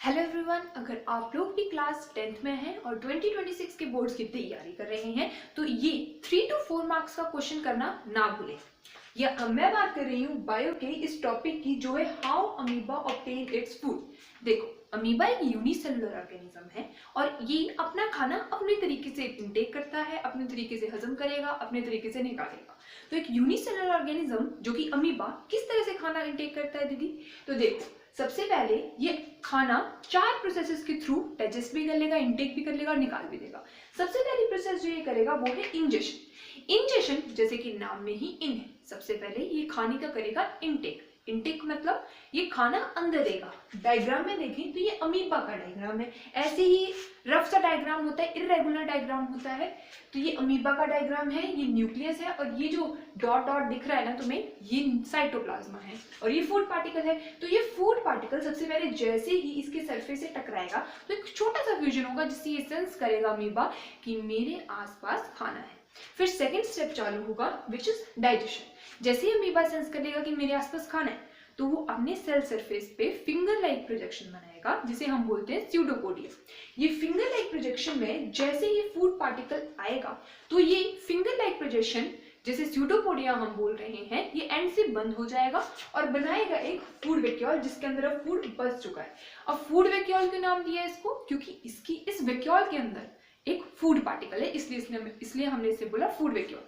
Hello everyone, अगर आप लोग भी क्लास 10th में हैं और 2026 के बोर्ड्स की तैयारी कर रहे हैं तो ये 3 to 4 मार्क्स का क्वेश्चन करना ना भूलें। मैं बात कर रही हूँ बायो के इस टॉपिक की जो है how amoeba obtain its food. देखो, अमीबा एक यूनिसेलुलर ऑर्गेनिज्म है और ये अपना खाना अपने तरीके से इनटेक करता है, अपने तरीके से हजम करेगा, अपने तरीके से निकालेगा। तो एक यूनिसेलुलर ऑर्गेनिज्म जो कि अमीबा किस तरह से खाना इनटेक करता है दीदी? तो देखो, सबसे पहले ये खाना 4 प्रोसेसेस के थ्रू डाइजेस्ट भी कर लेगा, इनटेक भी कर लेगा और निकाल भी देगा। सबसे पहली प्रोसेस जो ये करेगा वो है इंजेशन। इंजेशन जैसे कि नाम में ही इन है, सबसे पहले ये खाने का करेगा इनटेक। इनटेक मतलब ये खाना अंदर देगा। डायग्राम में देखें तो ये अमीबा का डायग्राम है, ऐसे ही रफ सा डायग्राम होता है, इरेगुलर डायग्राम होता है। तो ये अमीबा का डायग्राम है, ये न्यूक्लियस है और ये जो डॉट डॉट दिख रहा है ना तुम्हें, ये साइटोप्लाज्मा है और ये फूड पार्टिकल है। तो ये फूड पार्टिकल सबसे पहले जैसे ही इसके सरफेस से टकराएगा तो एक छोटा सा फ्यूजन होगा जिससे ये सेंस करेगा अमीबा कि मेरे आसपास खाना है। फिर सेकेंड स्टेप चालू होगा विच इज डाइजेशन। जैसे ही अमीबा सेंस करेगा कि मेरे आसपास खाना है तो वो अपने सेल सरफेस पे फिंगर लाइक प्रोजेक्शन बनाएगा जिसे हम बोलते हैं स्यूडोपोडिया। ये फिंगर लाइक प्रोजेक्शन में जैसे ही फूड पार्टिकल आएगा तो ये फिंगर लाइक प्रोजेक्शन जैसे स्यूडोपोडिया हम बोल रहे हैं, ये एंड से बंद हो जाएगा और बनाएगा एक फूड वैक्यूल जिसके अंदर अब फूड बच चुका है। अब फूड वैक्यूल क्यों नाम दिया है इसको? क्योंकि इसकी इस वैक्यूल के अंदर एक फूड पार्टिकल है, इसलिए हमने इसे बोला फूड वैक्यूल।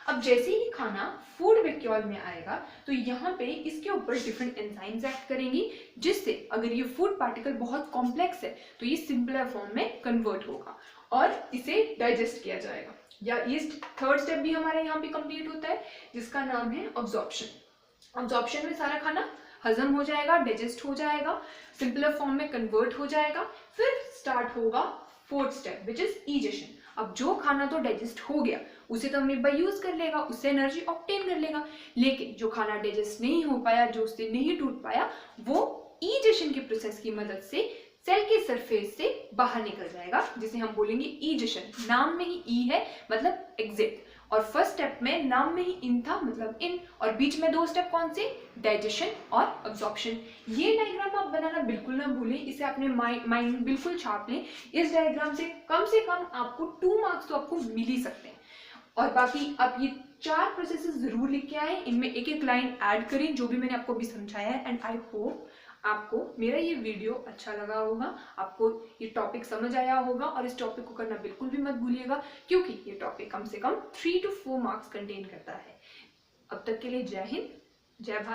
अब जैसे ही खाना फूड वैक्यूल में आएगा तो यहाँ पे इसके ऊपर डिफरेंट एंजाइम्स एक्ट करेंगी जिससे अगर ये फूड पार्टिकल बहुत कॉम्प्लेक्स है तो ये सिंपलर फॉर्म में कन्वर्ट होगा और इसे डाइजेस्ट किया जाएगा। या ये थर्ड स्टेप भी हमारे यहाँ पे कंप्लीट होता है जिसका नाम है ऑब्जॉर्प्शन। ऑब्जॉर्प्शन में सारा खाना हजम हो जाएगा, डाइजेस्ट हो जाएगा, सिंपलर फॉर्म में कन्वर्ट हो जाएगा। फिर स्टार्ट होगा fourth step which is egestion. अब जो खाना तो डाइजेस्ट हो गया उसे तो अमीबा यूज कर लेगा, उससे एनर्जी ऑब्टेन कर लेगा, लेकिन जो खाना डाइजेस्ट नहीं हो पाया, जो उससे नहीं टूट पाया, वो इजेशन के प्रोसेस की मदद से सेल के सरफेस से बाहर निकल जाएगा जिसे हम बोलेंगे इजेशन। नाम में ही ई है मतलब एग्जिट, और फर्स्ट स्टेप में नाम में ही इन था मतलब इन, और बीच में 2 स्टेप कौन से? डाइजेशन और अब्जॉर्प्शन। ये डायग्राम आप बनाना बिल्कुल ना भूलें, इसे अपने माइंड बिल्कुल छाप लें। इस डायग्राम से कम आपको 2 मार्क्स तो आपको मिल ही सकते हैं। और बाकी आप ये 4 प्रोसेसेस जरूर लिख के आए, इनमें एक एक लाइन ऐड करें जो भी मैंने आपको अभी समझाया है। एंड आई होप आपको मेरा ये वीडियो अच्छा लगा होगा, आपको ये टॉपिक समझ आया होगा और इस टॉपिक को करना बिल्कुल भी मत भूलिएगा क्योंकि ये टॉपिक कम से कम 3 to 4 मार्क्स कंटेन करता है। अब तक के लिए जय हिंद, जय भारत।